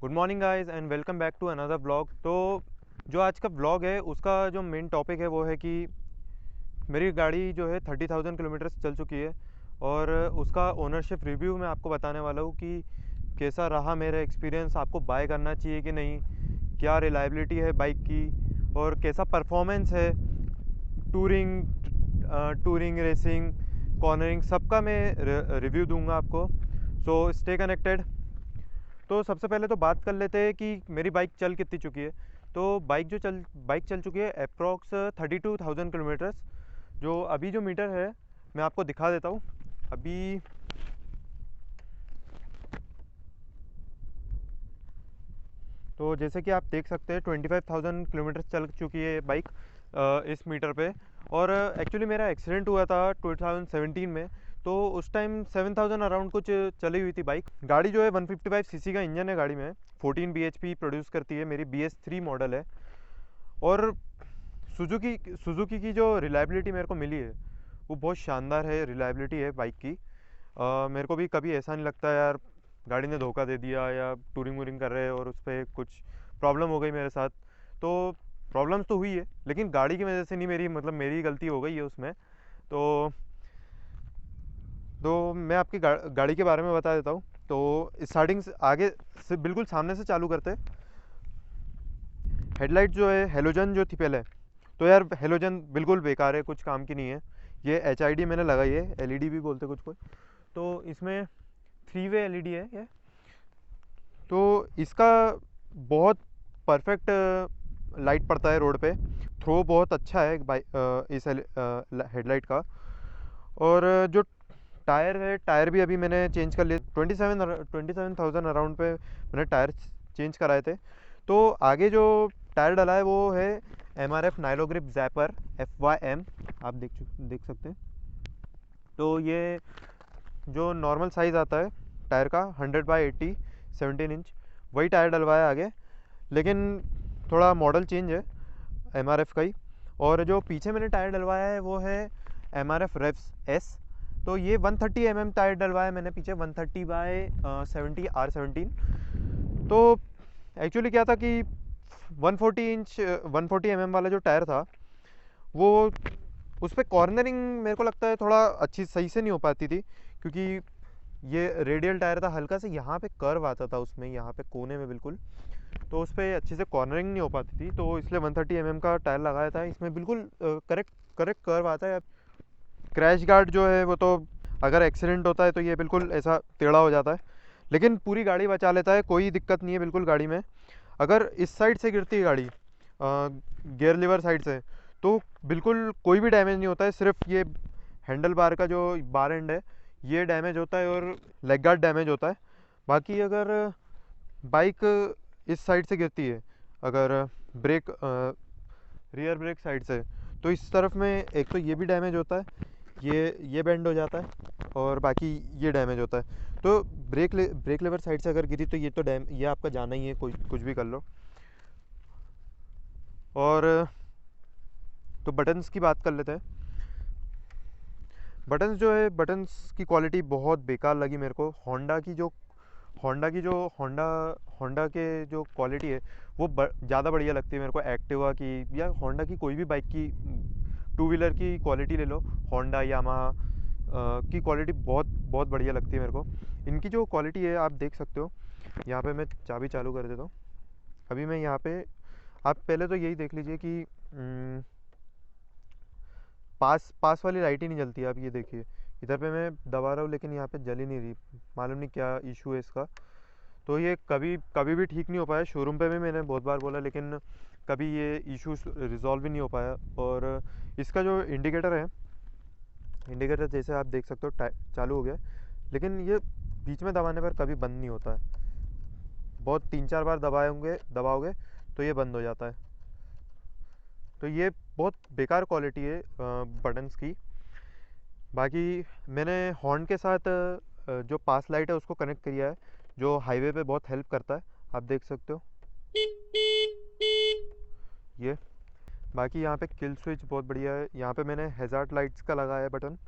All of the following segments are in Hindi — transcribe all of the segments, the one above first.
Good morning guys and welcome back to another blog. तो जो आज का ब्लॉग है उसका जो मेन टॉपिक है वो है कि मेरी गाड़ी जो है 30,000 किलोमीटर्स चल चुकी है और उसका ओनरशिप रिव्यू मैं आपको बताने वाला हूँ कि कैसा रहा मेरा एक्सपीरियंस, आपको बाय करना चाहिए कि नहीं, क्या रिलायबिलिटी है बाइक की और कैसा परफॉर्मेंस है, टूरिंग रेसिंग कॉर्नरिंग सबका मैं रिव्यू दूंगा आपको। So stay connected. तो सबसे पहले तो बात कर लेते हैं कि मेरी बाइक चल कितनी चुकी है। तो बाइक चल चुकी है अप्रॉक्स 32,000 किलोमीटर्स। जो अभी जो मीटर है मैं आपको दिखा देता हूँ अभी। तो जैसे कि आप देख सकते हैं 25,000 किलोमीटर चल चुकी है बाइक इस मीटर पे। और एक्चुअली मेरा एक्सीडेंट हुआ था 2017 में, तो उस टाइम 7,000 अराउंड कुछ चली हुई थी बाइक। गाड़ी जो है 155 सीसी का इंजन है गाड़ी में, 14 bhp प्रोड्यूस करती है, मेरी BS3 मॉडल है। और सुजुकी सुजुकी की जो रिलायबिलिटी मेरे को मिली है वो बहुत शानदार है, रिलायबिलिटी है बाइक की। मेरे को भी कभी ऐसा नहीं लगता यार गाड़ी ने धोखा दे दिया या टूरिंग वूरिंग कर रहे हैं और उस पर कुछ प्रॉब्लम हो गई मेरे साथ। तो प्रॉब्लम्स तो हुई है लेकिन गाड़ी की वजह से नहीं, मेरी गलती हो गई है उसमें। तो मैं आपकी गाड़ी के बारे में बता देता हूँ। तो स्टार्टिंग से आगे से बिल्कुल सामने से चालू करते हैं। हेडलाइट जो है हेलोजन जो थी पहले, तो यार हेलोजन बिल्कुल बेकार है, कुछ काम की नहीं है। ये HID मैंने लगाई है, LED भी बोलते कुछ कोई। तो इसमें 3 वे LED है ये। तो इसका बहुत परफेक्ट लाइट पड़ता है रोड पे, थ्रो बहुत अच्छा है इस हेडलाइट का। और जो टायर है, टायर भी अभी मैंने चेंज कर लिए, 27,000 अराउंड पे मैंने टायर चेंज कराए थे। तो आगे जो टायर डला है वो है MRF नाइलो ग्रिप जैपर FYM, आप देख सकते हैं। तो ये जो नॉर्मल साइज़ आता है टायर का 100/80 17 इंच, वही टायर डलवाया आगे। लेकिन थोड़ा मॉडल चेंज है MRF का ही। और जो पीछे मैंने टायर डलवाया है वो है MRF रेव्स S। तो ये 130 टायर डलवाया मैंने पीछे, 130/70 R17। तो एक्चुअली क्या था कि 140 वाला जो टायर था वो उस पर कॉर्नरिंग मेरे को लगता है थोड़ा अच्छी सही से नहीं हो पाती थी, क्योंकि ये रेडियल टायर था, हल्का से यहाँ पे कर्व आता था उसमें, यहाँ पे कोने में बिल्कुल। तो उस पर अच्छे से कॉर्नरिंग नहीं हो पाती थी, तो इसलिए 130 का टायर लगाया था। इसमें बिल्कुल करेक्ट करेक्ट कर्व आता है। क्रैश गार्ड जो है वो तो अगर एक्सीडेंट होता है तो ये बिल्कुल ऐसा टेढ़ा हो जाता है, लेकिन पूरी गाड़ी बचा लेता है, कोई दिक्कत नहीं है बिल्कुल गाड़ी में। अगर इस साइड से गिरती है गाड़ी गियर लीवर साइड से, तो बिल्कुल कोई भी डैमेज नहीं होता है, सिर्फ ये हैंडल बार का जो बार एंड है ये डैमेज होता है और लेग गार्ड डैमेज होता है। बाकी अगर बाइक इस साइड से गिरती है, अगर ब्रेक रियर ब्रेक साइड से, तो इस तरफ में एक तो ये भी डैमेज होता है, ये बेंड हो जाता है और बाकी ये डैमेज होता है। तो ब्रेक लेवर साइड से अगर गिरी तो ये तो ये आपका जाना ही है, कोई कुछ भी कर लो। और तो बटन्स की बात कर लेते हैं। बटन्स जो है, बटन्स की क्वालिटी बहुत बेकार लगी मेरे को। होंडा के जो क्वालिटी है वो ज़्यादा बढ़िया लगती है मेरे को एक्टिवा की, या होंडा की कोई भी बाइक की, टू व्हीलर की क्वालिटी ले लो, होंडा यामाहा की क्वालिटी बहुत बहुत बढ़िया लगती है मेरे को। इनकी जो क्वालिटी है आप देख सकते हो। यहाँ पे मैं चाबी चालू कर देता हूँ। अभी मैं यहाँ पे, आप पहले तो यही देख लीजिए कि पास पास वाली लाइट ही नहीं जलती है। आप ये देखिए, इधर पे मैं दबा रहा हूँ लेकिन यहाँ पे जल ही नहीं रही, मालूम नहीं क्या इशू है इसका। तो ये कभी कभी भी ठीक नहीं हो पाया, शोरूम पे भी मैंने बहुत बार बोला लेकिन कभी ये इशू रिजॉल्व ही नहीं हो पाया। और इसका जो इंडिकेटर है, इंडिकेटर जैसे आप देख सकते हो चालू हो गया, लेकिन ये बीच में दबाने पर कभी बंद नहीं होता है, बहुत 3-4 बार दबाओगे तो ये बंद हो जाता है। तो ये बहुत बेकार क्वालिटी है बटन्स की। बाकी मैंने हॉर्न के साथ जो पास लाइट है उसको कनेक्ट किया है, जो हाईवे पे बहुत हेल्प करता है, आप देख सकते हो ये। बाकी यहाँ पे किल स्विच बहुत बढ़िया है, यहाँ पे मैंने हैज़ार्ड लाइट्स का लगाया है बटन,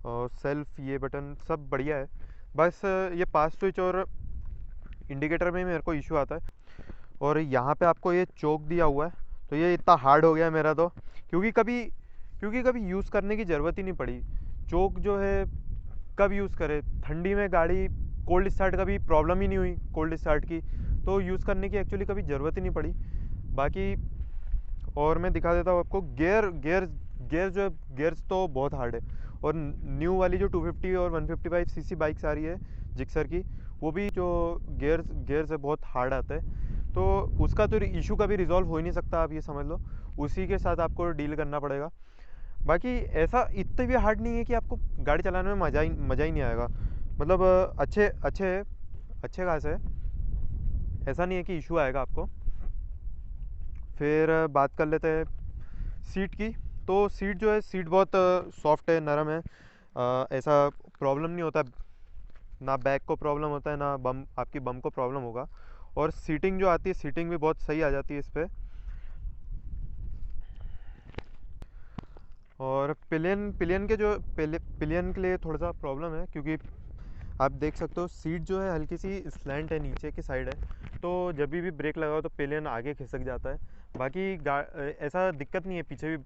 और सेल्फ ये बटन सब बढ़िया है। बस ये पास स्विच और इंडिकेटर में ही मेरे को इशू आता है। और यहाँ पे आपको ये चोक दिया हुआ है, तो ये इतना हार्ड हो गया है मेरा तो, क्योंकि कभी यूज़ करने की ज़रूरत ही नहीं पड़ी। चोक जो है कब यूज़ करे, ठंडी में गाड़ी कोल्ड स्टार्ट कभी प्रॉब्लम ही नहीं हुई कोल्ड स्टार्ट की, तो यूज़ करने की एक्चुअली कभी ज़रूरत ही नहीं पड़ी। बाकी और मैं दिखा देता हूँ आपको गियर गियर गियर जो है, गियर्स तो बहुत हार्ड है। और न्यू वाली जो 250 और 155 सीसी बाइक्स आ रही है जिक्सर की, वो भी जो गियर्स है बहुत हार्ड आता है। तो उसका तो इशू कभी रिजॉल्व हो ही नहीं सकता, आप ये समझ लो, उसी के साथ आपको डील करना पड़ेगा। बाकी ऐसा इतने भी हार्ड नहीं है कि आपको गाड़ी चलाने में मज़ा ही नहीं आएगा। मतलब अच्छे अच्छे अच्छे खास है, ऐसा नहीं है कि इशू आएगा आपको। फिर बात कर लेते हैं सीट की। तो सीट जो है, सीट बहुत सॉफ्ट है, नरम है। ऐसा प्रॉब्लम नहीं होता, ना बैक को प्रॉब्लम होता है, ना आपकी बम को प्रॉब्लम होगा। और सीटिंग जो आती है, सीटिंग भी बहुत सही आ जाती है इस पर। और पिलियन के लिए थोड़ा सा प्रॉब्लम है, क्योंकि आप देख सकते हो सीट जो है हल्की सी स्लैंट है, नीचे की साइड है, तो जब भी ब्रेक लगाओ तो पिलियन आगे खिसक जाता है। बाकी ऐसा दिक्कत नहीं है, पीछे भी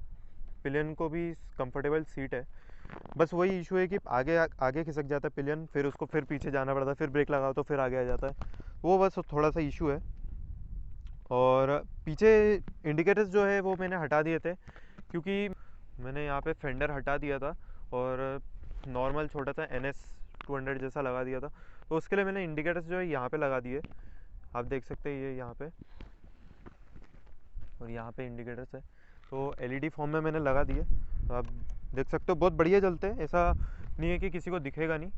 पिलियन को भी कंफर्टेबल सीट है। बस वही इशू है कि आगे खिसक जाता है पिलियन, फिर उसको फिर पीछे जाना पड़ता है, फिर ब्रेक लगाओ तो फिर आगे आ जाता है, वो बस थोड़ा सा इशू है। और पीछे इंडिकेटर्स जो है वो मैंने हटा दिए थे, क्योंकि मैंने यहाँ पे फेंडर हटा दिया था और नॉर्मल छोटा सा NS 200 जैसा लगा दिया था, तो उसके लिए मैंने इंडिकेटर्स जो है यहाँ पे लगा दिए। आप देख सकते हैं ये यहाँ पे, और यहाँ पे इंडिकेटर्स है, तो LED फॉर्म में मैंने लगा दिए। तो आप देख सकते हो बहुत बढ़िया चलते हैं, ऐसा नहीं है कि किसी को दिखेगा नहीं।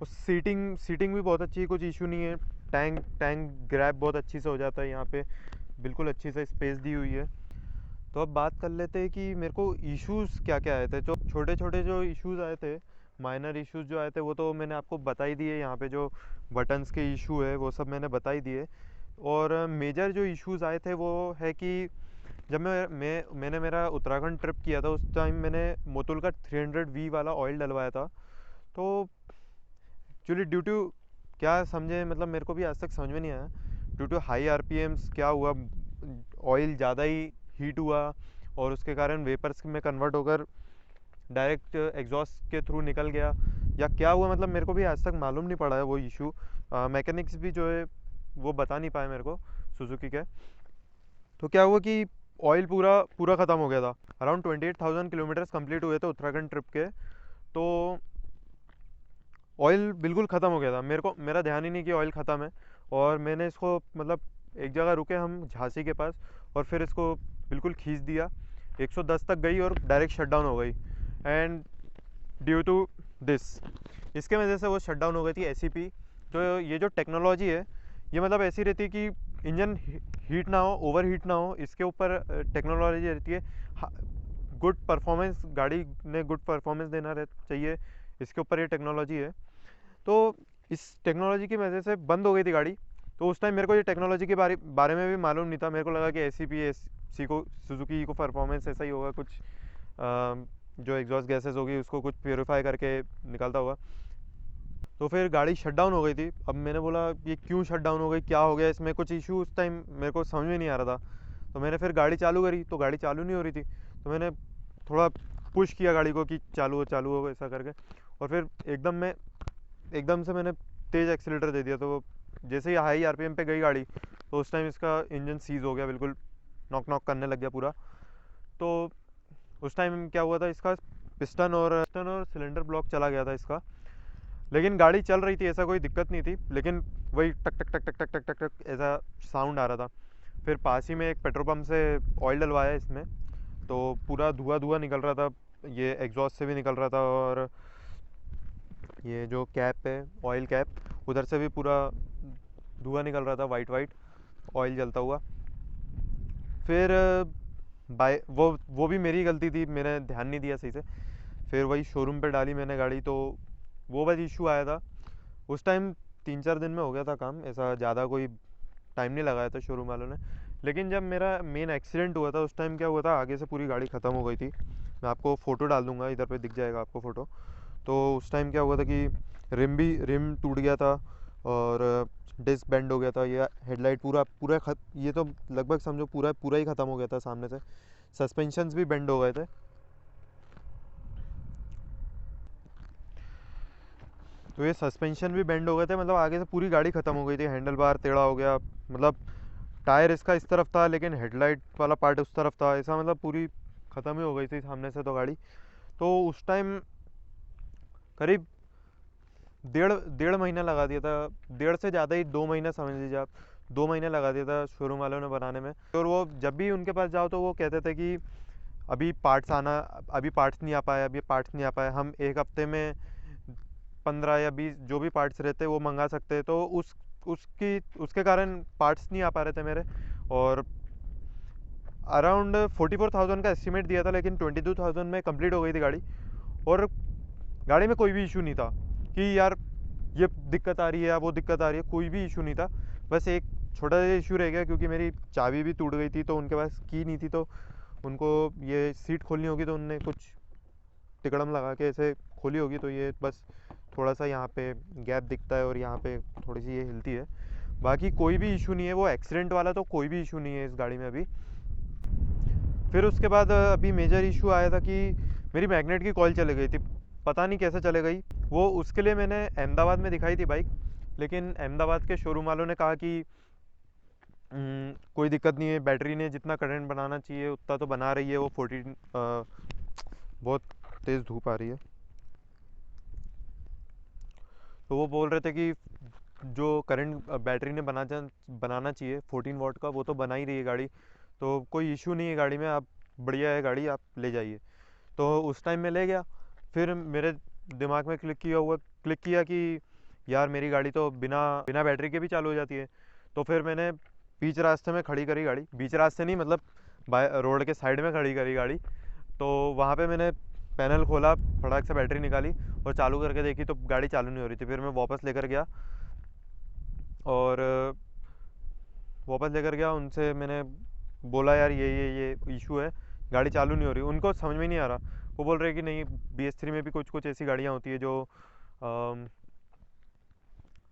और सीटिंग भी बहुत अच्छी है, कुछ इशू नहीं है। टैंक ग्रैब बहुत अच्छी से हो जाता है यहाँ पे, बिल्कुल अच्छी से स्पेस दी हुई है। तो अब बात कर लेते हैं कि मेरे को इश्यूज़ क्या क्या आए थे। जो छोटे छोटे जो इश्यूज़ आए थे, माइनर इश्यूज़ जो आए थे, वो तो मैंने आपको बता ही दिए। यहाँ पे जो बटन्स के इशू है वो सब मैंने बता ही दिए। और मेजर जो इश्यूज़ आए थे वो है कि जब मैंने मेरा उत्तराखंड ट्रिप किया था, उस टाइम मैंने मोतुल का 300V वाला ऑयल डलवाया था। तो एक्चुअली ड्यू टू क्या समझे, मतलब मेरे को भी आज तक समझ में नहीं आया, ड्यू टू हाई RPMs क्या हुआ, ऑयल ज़्यादा ही हीट हुआ और उसके कारण वेपर्स में कन्वर्ट होकर डायरेक्ट एग्जॉस्ट के थ्रू निकल गया, या क्या हुआ, मतलब मेरे को भी आज तक मालूम नहीं पड़ा है वो इशू। मैकेनिक्स भी जो है वो बता नहीं पाए मेरे को सुजुकी के। तो क्या हुआ कि ऑयल पूरा पूरा ख़त्म हो गया था। अराउंड 28,000 किलोमीटर्स कंप्लीट हुए थे उत्तराखंड ट्रिप के, तो ऑयल बिल्कुल ख़त्म हो गया था। मेरा ध्यान ही नहीं कि ऑयल ख़त्म है, और मैंने इसको मतलब एक जगह रुके हम झांसी के पास, और फिर इसको बिल्कुल खींच दिया, 110 तक गई और डायरेक्ट शट डाउन हो गई। एंड ड्यू टू दिस, इसके वजह से वो शट डाउन हो गई थी SCP। तो ये जो टेक्नोलॉजी है, ये मतलब ऐसी रहती है कि इंजन हीट ना हो, ओवर हीट ना हो, इसके ऊपर टेक्नोलॉजी रहती है। गुड परफॉर्मेंस, गाड़ी ने गुड परफॉर्मेंस देना चाहिए, इसके ऊपर ये टेक्नोलॉजी है। तो इस टेक्नोलॉजी की वजह से बंद हो गई थी गाड़ी। तो उस टाइम मेरे को ये टेक्नोलॉजी के बारे में भी मालूम नहीं था। मेरे को लगा कि SCP को सुजुकी को परफॉर्मेंस ऐसा ही होगा कुछ, जो एग्जॉस्ट गैसेस होगी उसको कुछ प्योरीफाई करके निकलता होगा। तो फिर गाड़ी शट डाउन हो गई थी। अब मैंने बोला ये क्यों शट डाउन हो गई, क्या हो गया इसमें, कुछ इशू उस टाइम मेरे को समझ में नहीं आ रहा था। तो मैंने फिर गाड़ी चालू करी, तो गाड़ी चालू नहीं हो रही थी। तो मैंने थोड़ा पुश किया गाड़ी को कि चालू हो ऐसा करके, और फिर एकदम से मैंने तेज़ एक्सीलेटर दे दिया। तो जैसे ही हाई RPM पे गई गाड़ी, तो उस टाइम इसका इंजन सीज हो गया, बिल्कुल नॉक करने लग गया पूरा। तो उस टाइम क्या हुआ था, इसका पिस्टन और सिलेंडर ब्लॉक चला गया था इसका। लेकिन गाड़ी चल रही थी, ऐसा कोई दिक्कत नहीं थी, लेकिन वही टक टक टक टक टक टक टक टक ऐसा साउंड आ रहा था। फिर पास ही में एक पेट्रोल पंप से ऑयल डलवाया इसमें, तो पूरा धुआं निकल रहा था, ये एग्जॉस्ट से भी निकल रहा था, और ये जो कैप है ऑयल कैप, उधर से भी पूरा धुआं निकल रहा था, वाइट ऑयल जलता हुआ। फिर बाय वो भी मेरी गलती थी, मैंने ध्यान नहीं दिया सही से। फिर वही शोरूम पे डाली मैंने गाड़ी, तो वो बस इशू आया था। उस टाइम 3-4 दिन में हो गया था काम, ऐसा ज़्यादा कोई टाइम नहीं लगाया था शोरूम वालों ने। लेकिन जब मेरा मेन एक्सीडेंट हुआ था उस टाइम क्या हुआ था, आगे से पूरी गाड़ी ख़त्म हो गई थी। मैं आपको फ़ोटो डाल दूंगा, इधर पे दिख जाएगा आपको फ़ोटो। तो उस टाइम क्या हुआ था कि रिम टूट गया था और डिस्क बेंड हो गया था, ये हेडलाइट पूरा पूरा ये तो लगभग समझो पूरा पूरा ही ख़त्म हो गया था सामने से। सस्पेंशंस भी बेंड हो गए थे। तो ये सस्पेंशन भी बेंड हो गए थे, मतलब आगे से पूरी गाड़ी ख़त्म हो गई थी। हैंडल बार टेढ़ा हो गया, मतलब टायर इसका इस तरफ था लेकिन हेडलाइट वाला पार्ट उस तरफ था, ऐसा मतलब पूरी ख़त्म ही हो गई थी सामने से तो गाड़ी। तो उस टाइम करीब डेढ़ डेढ़ महीना लगा दिया था, डेढ़ से ज़्यादा ही, 2 महीना समझ लीजिए आप। 2 महीने लगा दिया था शोरूम वालों ने बनाने में। और वो जब भी उनके पास जाओ तो वो कहते थे कि अभी पार्ट्स आना, अभी पार्ट्स नहीं आ पाए, अभी पार्ट्स नहीं आ पाए, हम एक हफ्ते में 15 या 20 जो भी पार्ट्स रहते वो मंगा सकते हैं। तो उसके कारण पार्ट्स नहीं आ पा रहे थे मेरे। और अराउंड 44,000 का एस्टिमेट दिया था, लेकिन 22,000 में कंप्लीट हो गई थी गाड़ी। और गाड़ी में कोई भी इशू नहीं था कि यार ये दिक्कत आ रही है या वो दिक्कत आ रही है, कोई भी इशू नहीं था। बस एक छोटा सा इशू रह गया क्योंकि मेरी चाबी भी टूट गई थी, तो उनके पास की नहीं थी, तो उनको ये सीट खोलनी होगी तो उनने कुछ टिकड़म लगा के ऐसे खोली होगी, तो ये बस थोड़ा सा यहाँ पे गैप दिखता है और यहाँ पे थोड़ी सी ये हिलती है। बाकी कोई भी इशू नहीं है, वो एक्सीडेंट वाला तो कोई भी इशू नहीं है इस गाड़ी में अभी। फिर उसके बाद अभी मेजर इशू आया था कि मेरी मैग्नेट की कॉइल चली गई थी, पता नहीं कैसे चले गई वो। उसके लिए मैंने अहमदाबाद में दिखाई थी बाइक, लेकिन अहमदाबाद के शोरूम वालों ने कहा कि कोई दिक्कत नहीं है, बैटरी ने जितना करंट बनाना चाहिए उतना तो बना रही है वो। 14 बहुत तेज़ धूप आ रही है, तो वो बोल रहे थे कि जो करंट बैटरी ने बनाना चाहिए 14 वॉट का, वो तो बना ही रही है गाड़ी, तो कोई इशू नहीं है गाड़ी में, आप बढ़िया है गाड़ी, आप ले जाइए। तो उस टाइम में ले गया। फिर मेरे दिमाग में क्लिक किया कि यार मेरी गाड़ी तो बिना बिना बैटरी के भी चालू हो जाती है। तो फिर मैंने बीच रास्ते में खड़ी करी गाड़ी, बीच रास्ते नहीं मतलब रोड के साइड में खड़ी करी गाड़ी। तो वहाँ पे मैंने पैनल खोला, फटाक से बैटरी निकाली और चालू करके देखी तो गाड़ी चालू नहीं हो रही थी। फिर मैं वापस लेकर गया और उनसे मैंने बोला यार ये इशू है, गाड़ी चालू नहीं हो रही। उनको समझ में नहीं आ रहा, वो बोल रहे कि नहीं BS3 में भी कुछ कुछ ऐसी गाड़ियाँ होती है जो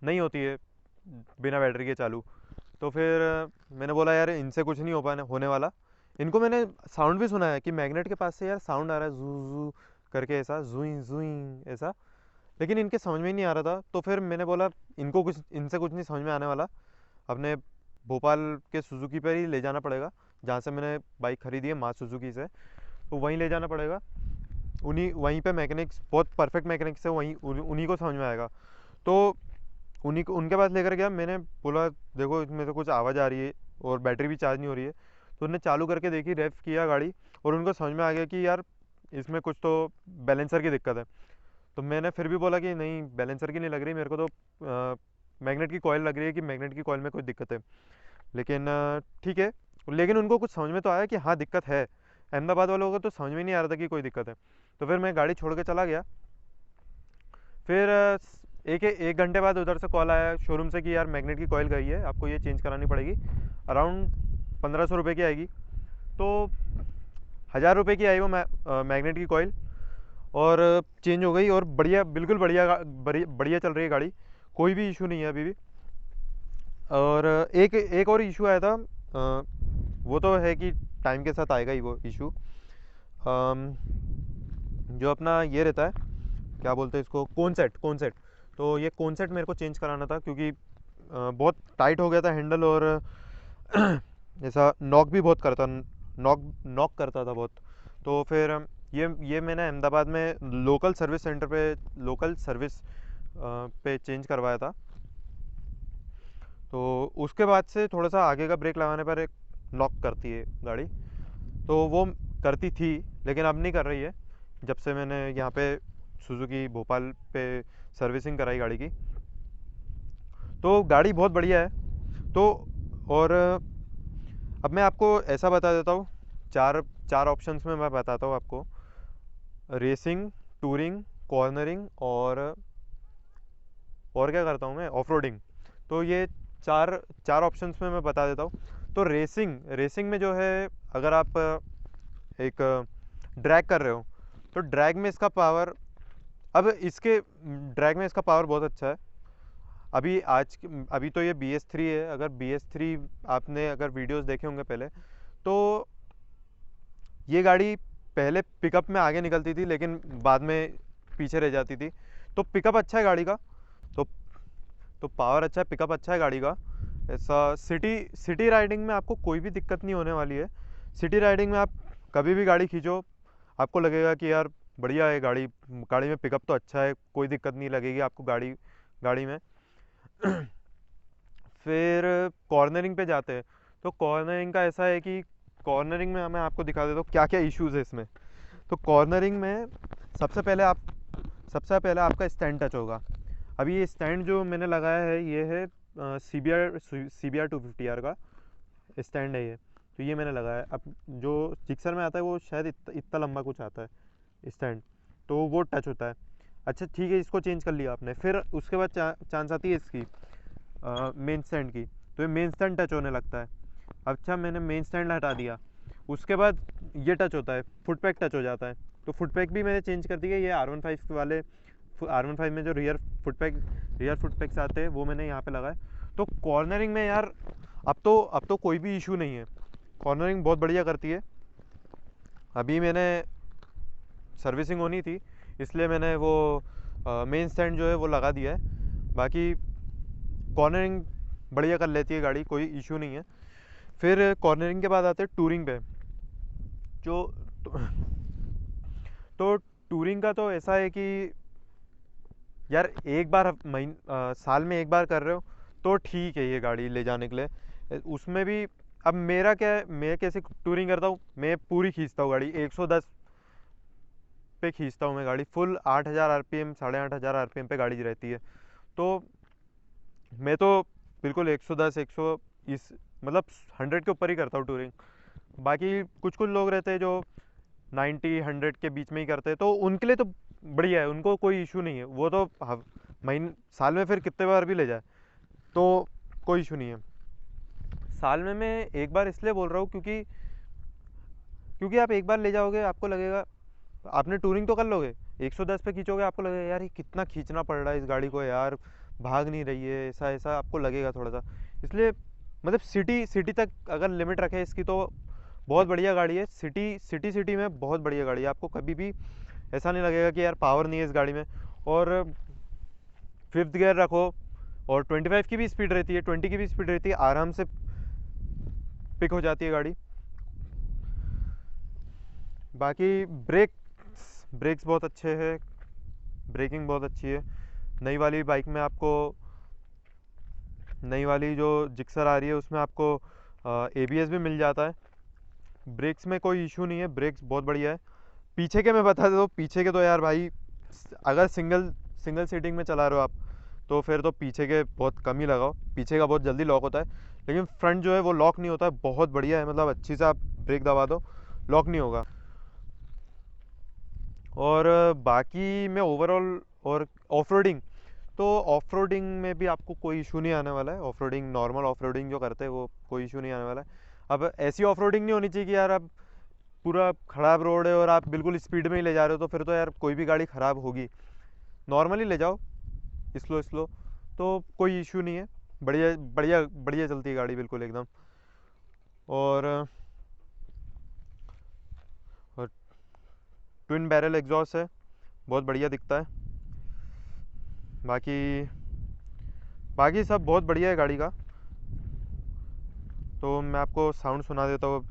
नहीं होती है बिना बैटरी के चालू। तो फिर मैंने बोला यार इनसे कुछ नहीं होने वाला। इनको मैंने साउंड भी सुना है कि मैग्नेट के पास से यार साउंड आ रहा है, जू जू करके, ऐसा जुई जुई ऐसा, लेकिन इनके समझ में ही नहीं आ रहा था। तो फिर मैंने बोला इनसे कुछ नहीं समझ में आने वाला, अपने भोपाल के सुजुकी पर ही ले जाना पड़ेगा, जहाँ से मैंने बाइक खरीदी है माँ सुजुकी से, तो वहीं ले जाना पड़ेगा। वहीं पे मैकेनिक्स बहुत परफेक्ट मैकेनिक्स है, उन्हीं को समझ में आएगा। तो उनके पास लेकर गया। मैंने बोला देखो इसमें से कुछ आवाज़ आ रही है और बैटरी भी चार्ज नहीं हो रही है। तो उन्होंने चालू करके देखी, रेफ किया गाड़ी, और उनको समझ में आ गया कि यार इसमें कुछ तो बैलेंसर की दिक्कत है। तो मैंने फिर भी बोला कि नहीं बैलेंसर की नहीं लग रही मेरे को, तो मैग्नेट की कॉइल लग रही है कि मैग्नेट की कॉइल में कोई दिक्कत है। लेकिन ठीक है, लेकिन उनको कुछ समझ में तो आया कि हाँ दिक्कत है। अहमदाबाद वालों को तो समझ में नहीं आ रहा था कि कोई दिक्कत है। तो फिर मैं गाड़ी छोड़ के चला गया। फिर एक घंटे बाद उधर से कॉल आया शोरूम से कि यार मैग्नेट की कॉइल गई है, आपको ये चेंज करानी पड़ेगी, अराउंड 1500 रुपये की आएगी। तो 1000 रुपये की आई वो मैग्नेट की कॉइल, और चेंज हो गई। और बढ़िया, बिल्कुल बढ़िया चल रही है गाड़ी, कोई भी इशू नहीं है अभी भी। और एक एक और इशू आया था, वो तो है कि टाइम के साथ आएगा ही वो इशू। जो अपना ये रहता है, क्या बोलते हैं इसको, कोन सेट। तो ये कोन सेट मेरे को चेंज कराना था क्योंकि बहुत टाइट हो गया था हैंडल, और ऐसा नॉक भी बहुत करता, नॉक करता था बहुत। तो फिर ये मैंने अहमदाबाद में लोकल सर्विस पे चेंज करवाया था। तो उसके बाद से थोड़ा सा आगे का ब्रेक लगाने पर एक नॉक करती है गाड़ी, तो वो करती थी लेकिन अब नहीं कर रही है जब से मैंने यहाँ पे सुजुकी भोपाल पे सर्विसिंग कराई गाड़ी की। तो गाड़ी बहुत बढ़िया है। तो और अब मैं आपको ऐसा बता देता हूँ, चार चार ऑप्शंस में मैं बताता हूँ आपको, रेसिंग, टूरिंग, कॉर्नरिंग और क्या करता हूँ मैं, ऑफ रोडिंग। तो ये चार चार ऑप्शंस में मैं बता देता हूँ। तो रेसिंग में जो है, अगर आप एक ड्रैग कर रहे हो तो ड्रैग में इसका पावर, अब इसके ड्रैग में इसका पावर बहुत अच्छा है। अभी तो ये BS3 है। अगर BS3 आपने अगर वीडियोस देखे होंगे पहले, तो ये गाड़ी पहले पिकअप में आगे निकलती थी लेकिन बाद में पीछे रह जाती थी। तो पिकअप अच्छा है गाड़ी का, तो पावर अच्छा है, पिकअप अच्छा है गाड़ी का। ऐसा सिटी राइडिंग में आपको कोई भी दिक्कत नहीं होने वाली है। सिटी राइडिंग में आप कभी भी गाड़ी खींचो, आपको लगेगा कि यार बढ़िया है गाड़ी में पिकअप तो अच्छा है, कोई दिक्कत नहीं लगेगी आपको गाड़ी में। फिर कॉर्नरिंग पे जाते हैं, तो कॉर्नरिंग का ऐसा है कि कॉर्नरिंग में मैं आपको दिखा देता हूँ क्या क्या इश्यूज़ है इसमें। तो कॉर्नरिंग में सबसे पहले आपका स्टैंड टच होगा। अभी ये स्टैंड जो मैंने लगाया है ये है CBR 250R का स्टैंड है ये। तो ये मैंने लगाया है। अब जो जिक्सर में आता है वो शायद इतना लंबा कुछ आता है स्टैंड, तो वो टच होता है। अच्छा ठीक है, इसको चेंज कर लिया आपने। फिर उसके बाद चांस आती है इसकी मेन स्टैंड की, तो ये मेन स्टैंड टच होने लगता है। अच्छा, मैंने मेन स्टैंड हटा दिया, उसके बाद ये टच होता है, फुट पैक टच हो जाता है। तो फुट पैक भी मैंने चेंज कर दिया। ये R15 वाले R15 में जो रियर फुट पैक्स आते हैं वो मैंने यहाँ पे लगाए। तो कॉर्नरिंग में यार अब तो कोई भी इशू नहीं है, कॉर्नरिंग बहुत बढ़िया करती है। अभी मैंने सर्विसिंग होनी थी इसलिए मैंने वो मेन स्टैंड जो है वो लगा दिया है। बाकी कॉर्नरिंग बढ़िया कर लेती है गाड़ी, कोई इशू नहीं है। फिर कॉर्नरिंग के बाद आते हैं टूरिंग पे। जो तो टूरिंग का तो ऐसा है कि यार एक बार साल में एक बार कर रहे हो तो ठीक है ये गाड़ी ले जाने के लिए। उसमें भी अब मेरा क्या है, मैं कैसे टूरिंग करता हूँ, मैं पूरी खींचता हूँ गाड़ी 110 पे खींचता हूँ मैं गाड़ी फुल। 8000 RPM 8500 RPM पे गाड़ी रहती है। तो मैं तो बिल्कुल 110 100 इस मतलब 100 के ऊपर ही करता हूँ टूरिंग। बाकी कुछ लोग रहते हैं जो 90 100 के बीच में ही करते हैं, तो उनके लिए तो बढ़िया है, उनको कोई इशू नहीं है। वो तो महीने साल में फिर कितने बार भी ले जाए तो कोई इशू नहीं है। साल में मैं एक बार इसलिए बोल रहा हूँ क्योंकि आप एक बार ले जाओगे आपको लगेगा, आपने टूरिंग तो कर लोगे 110 पे खींचोगे, आपको लगेगा यार ये कितना खींचना पड़ रहा है इस गाड़ी को, यार भाग नहीं रही है, ऐसा ऐसा आपको लगेगा थोड़ा सा। इसलिए मतलब सिटी तक अगर लिमिट रखे इसकी तो बहुत बढ़िया गाड़ी है। सिटी में बहुत बढ़िया गाड़ी है, आपको कभी भी ऐसा नहीं लगेगा कि यार पावर नहीं है इस गाड़ी में। और 5th गियर रखो और 25 की भी स्पीड रहती है, 20 की भी स्पीड रहती है, आराम से पिक हो जाती है गाड़ी। बाकी ब्रेक्स बहुत अच्छे हैं, ब्रेकिंग बहुत अच्छी है। नई वाली बाइक में आपको, नई वाली जो जिक्सर आ रही है उसमें आपको ABS भी मिल जाता है। ब्रेक्स में कोई इशू नहीं है, ब्रेक्स बहुत बढ़िया है। पीछे के मैं बता देता हूँ, पीछे के तो यार भाई अगर सिंगल सीटिंग में चला रहे हो आप तो फिर तो पीछे के बहुत कम ही लगाओ, पीछे का बहुत जल्दी लॉक होता है। लेकिन फ्रंट जो है वो लॉक नहीं होता है, बहुत बढ़िया है, मतलब अच्छी से आप ब्रेक दबा दो लॉक नहीं होगा। और बाकी मैं ओवरऑल और ऑफ रोडिंग में भी आपको कोई इशू नहीं आने वाला है। Off roading normal off roading जो करते हैं वो कोई इशू नहीं आने वाला है। अब ऐसी ऑफ रोडिंग नहीं होनी चाहिए कि यार अब पूरा ख़राब रोड है और आप बिल्कुल स्पीड में ही ले जा रहे हो, तो फिर तो यार कोई भी गाड़ी ख़राब होगी। नॉर्मली ले जाओ स्लो तो कोई इशू नहीं है, बढ़िया बढ़िया बढ़िया चलती है गाड़ी बिल्कुल एकदम। और ट्विन बैरल एग्जॉस्ट है, बहुत बढ़िया दिखता है। बाकी सब बहुत बढ़िया है गाड़ी का। तो मैं आपको साउंड सुना देता हूँ